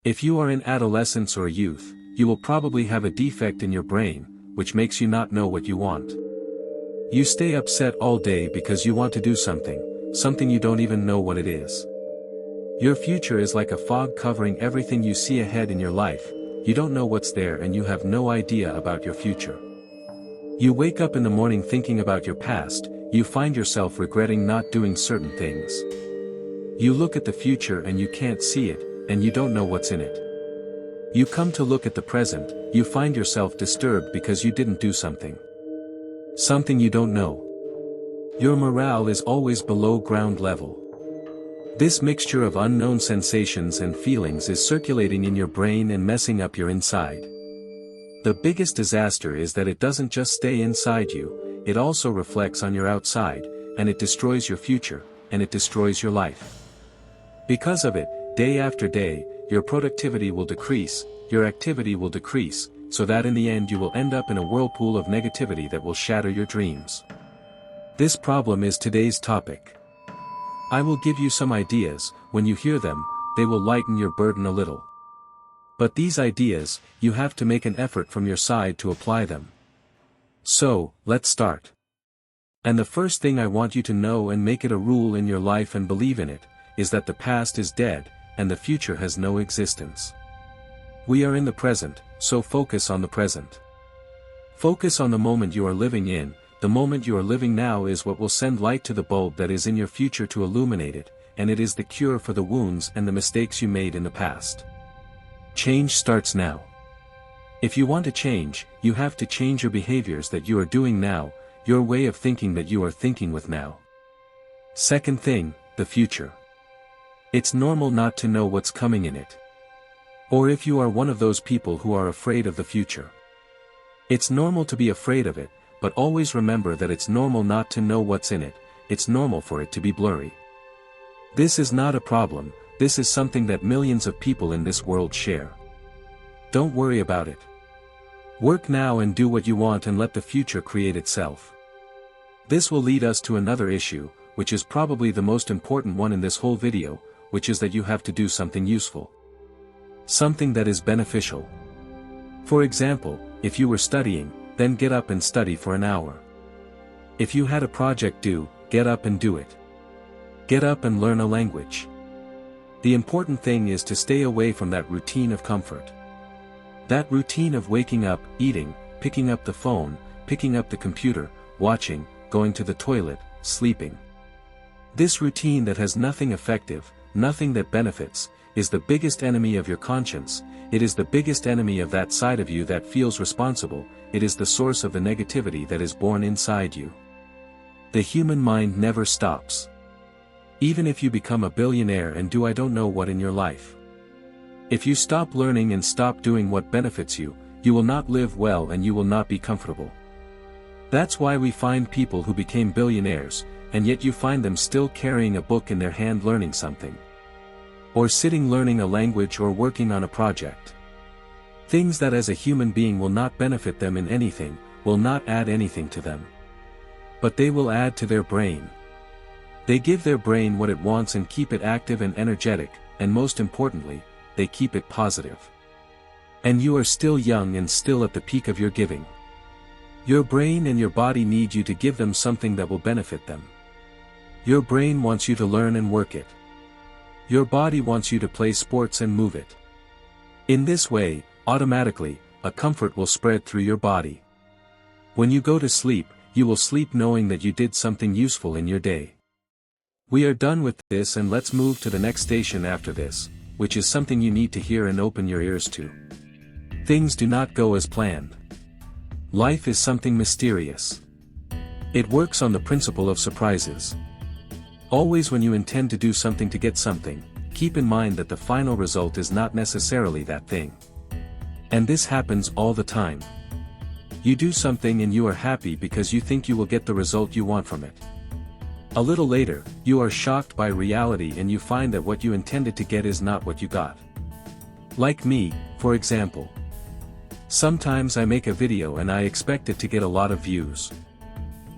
If you are in adolescence or youth, you will probably have a defect in your brain, which makes you not know what you want. You stay upset all day because you want to do something you don't even know what it is. Your future is like a fog covering everything you see ahead in your life. You don't know what's there and you have no idea about your future. You wake up in the morning thinking about your past, you find yourself regretting not doing certain things. You look at the future and you can't see it, and you don't know what's in it. You come to look at the present, you find yourself disturbed because you didn't do something you don't know. Your morale is always below ground level. This mixture of unknown sensations and feelings is circulating in your brain and messing up your inside. The biggest disaster is that it doesn't just stay inside you, it also reflects on your outside, and it destroys your future, and it destroys your life. Because of it, day after day, your productivity will decrease, your activity will decrease, so that in the end you will end up in a whirlpool of negativity that will shatter your dreams. This problem is today's topic. I will give you some ideas, when you hear them, they will lighten your burden a little. But these ideas, you have to make an effort from your side to apply them. So, let's start. And the first thing I want you to know and make it a rule in your life and believe in it, is that the past is dead, and the future has no existence. We are in the present, so focus on the present. Focus on the moment you are living in. The moment you are living now is what will send light to the bulb that is in your future to illuminate it, and it is the cure for the wounds and the mistakes you made in the past. Change starts now. If you want to change, you have to change your behaviors that you are doing now, your way of thinking that you are thinking with now. Second thing, the future. It's normal not to know what's coming in it. Or if you are one of those people who are afraid of the future. It's normal to be afraid of it, but always remember that it's normal not to know what's in it, it's normal for it to be blurry. This is not a problem, this is something that millions of people in this world share. Don't worry about it. Work now and do what you want and let the future create itself. This will lead us to another issue, which is probably the most important one in this whole video, which is that you have to do something useful. Something that is beneficial. For example, if you were studying, then get up and study for an hour. If you had a project due, get up and do it. Get up and learn a language. The important thing is to stay away from that routine of comfort. That routine of waking up, eating, picking up the phone, picking up the computer, watching, going to the toilet, sleeping. This routine that has nothing effective, nothing that benefits, is the biggest enemy of your conscience, it is the biggest enemy of that side of you that feels responsible, it is the source of the negativity that is born inside you. The human mind never stops. Even if you become a billionaire and do I don't know what in your life. If you stop learning and stop doing what benefits you, you will not live well and you will not be comfortable. That's why we find people who became billionaires, and yet you find them still carrying a book in their hand learning something. Or sitting learning a language or working on a project. Things that as a human being will not benefit them in anything, will not add anything to them. But they will add to their brain. They give their brain what it wants and keep it active and energetic, and most importantly, they keep it positive. And you are still young and still at the peak of your giving. Your brain and your body need you to give them something that will benefit them. Your brain wants you to learn and work it. Your body wants you to play sports and move it. In this way, automatically, a comfort will spread through your body. When you go to sleep, you will sleep knowing that you did something useful in your day. We are done with this and let's move to the next station after this, which is something you need to hear and open your ears to. Things do not go as planned. Life is something mysterious. It works on the principle of surprises. Always when you intend to do something to get something, keep in mind that the final result is not necessarily that thing. And this happens all the time. You do something and you are happy because you think you will get the result you want from it. A little later, you are shocked by reality and you find that what you intended to get is not what you got. Like me, for example. Sometimes I make a video and I expect it to get a lot of views.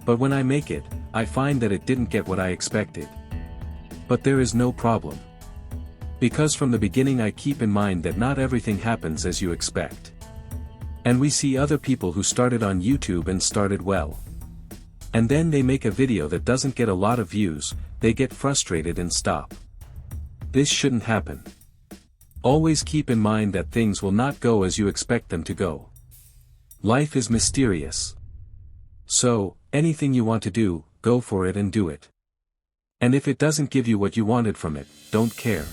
But when I make it, I find that it didn't get what I expected. But there is no problem. Because from the beginning I keep in mind that not everything happens as you expect. And we see other people who started on YouTube and started well. And then they make a video that doesn't get a lot of views, they get frustrated and stop. This shouldn't happen. Always keep in mind that things will not go as you expect them to go. Life is mysterious. So, anything you want to do, go for it and do it. And if it doesn't give you what you wanted from it, don't care.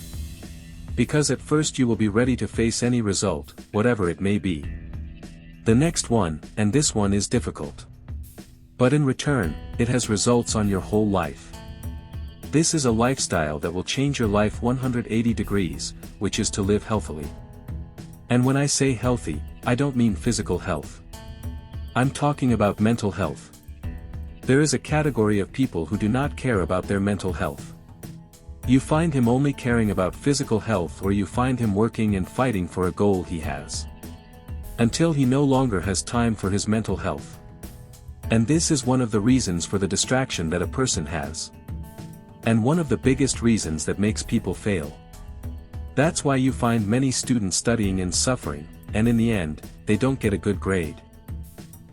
Because at first you will be ready to face any result, whatever it may be. The next one, and this one is difficult. But in return, it has results on your whole life. This is a lifestyle that will change your life 180 degrees, which is to live healthily. And when I say healthy, I don't mean physical health. I'm talking about mental health. There is a category of people who do not care about their mental health. You find him only caring about physical health, or you find him working and fighting for a goal he has. Until he no longer has time for his mental health. And this is one of the reasons for the distraction that a person has. And one of the biggest reasons that makes people fail. That's why you find many students studying and suffering, and in the end, they don't get a good grade.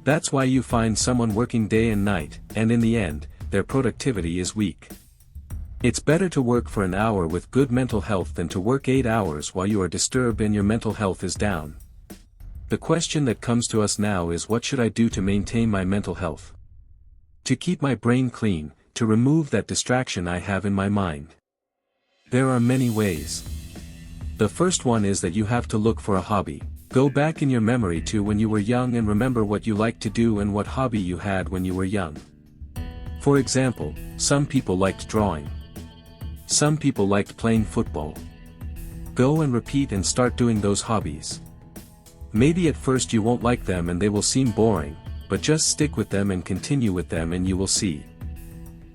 That's why you find someone working day and night, and in the end, their productivity is weak. It's better to work for an hour with good mental health than to work 8 hours while you are disturbed and your mental health is down. The question that comes to us now is, what should I do to maintain my mental health? To keep my brain clean, to remove that distraction I have in my mind. There are many ways. The first one is that you have to look for a hobby. Go back in your memory to when you were young and remember what you liked to do and what hobby you had when you were young. For example, some people liked drawing. Some people liked playing football. Go and repeat and start doing those hobbies. Maybe at first you won't like them and they will seem boring, but just stick with them and continue with them and you will see.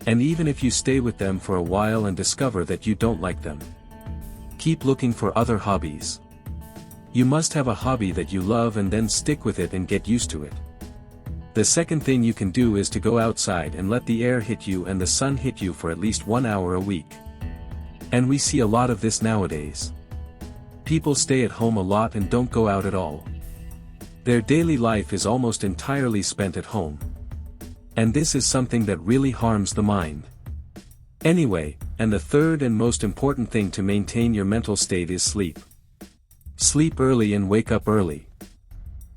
And even if you stay with them for a while and discover that you don't like them, keep looking for other hobbies. You must have a hobby that you love and then stick with it and get used to it. The second thing you can do is to go outside and let the air hit you and the sun hit you for at least 1 hour a week. And we see a lot of this nowadays. People stay at home a lot and don't go out at all. Their daily life is almost entirely spent at home. And this is something that really harms the mind. Anyway, and the third and most important thing to maintain your mental state is sleep. Sleep early and wake up early.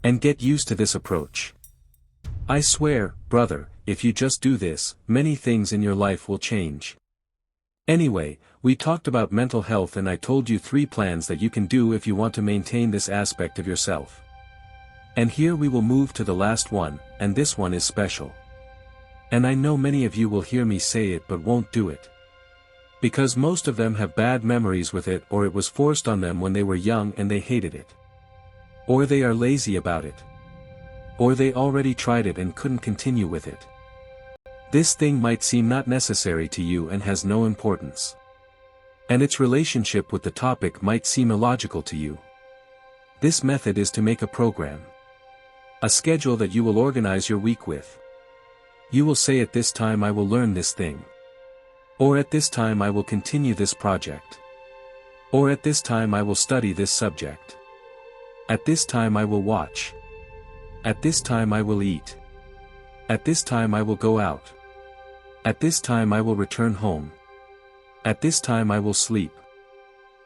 And get used to this approach. I swear, brother, if you just do this, many things in your life will change. Anyway, we talked about mental health and I told you 3 plans that you can do if you want to maintain this aspect of yourself. And here we will move to the last one, and this one is special. And I know many of you will hear me say it but won't do it. Because most of them have bad memories with it, or it was forced on them when they were young and they hated it. Or they are lazy about it. Or they already tried it and couldn't continue with it. This thing might seem not necessary to you and has no importance. And its relationship with the topic might seem illogical to you. This method is to make a program. A schedule that you will organize your week with. You will say, at this time I will learn this thing. Or at this time I will continue this project. Or at this time I will study this subject. At this time I will watch. At this time I will eat. At this time I will go out. At this time I will return home. At this time I will sleep.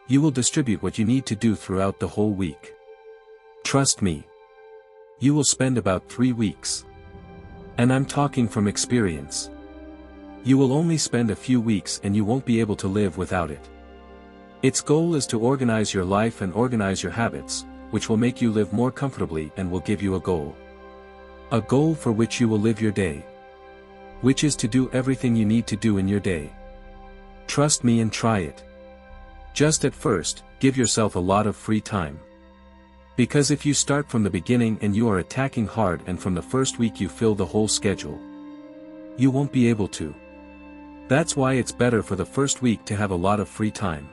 You will distribute what you need to do throughout the whole week. Trust me. You will spend about 3 weeks. And I'm talking from experience. You will only spend a few weeks and you won't be able to live without it. Its goal is to organize your life and organize your habits, which will make you live more comfortably and will give you a goal. A goal for which you will live your day. Which is to do everything you need to do in your day. Trust me and try it. Just at first, give yourself a lot of free time. Because if you start from the beginning and you are attacking hard and from the first week you fill the whole schedule, you won't be able to. That's why it's better for the first week to have a lot of free time.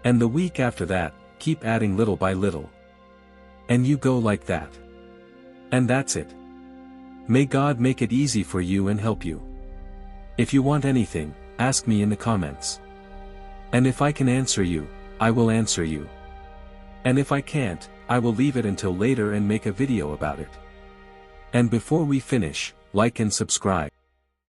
And the week after that, keep adding little by little. And you go like that. And that's it. May God make it easy for you and help you. If you want anything, ask me in the comments. And if I can answer you, I will answer you. And if I can't, I will leave it until later and make a video about it. And before we finish, like and subscribe.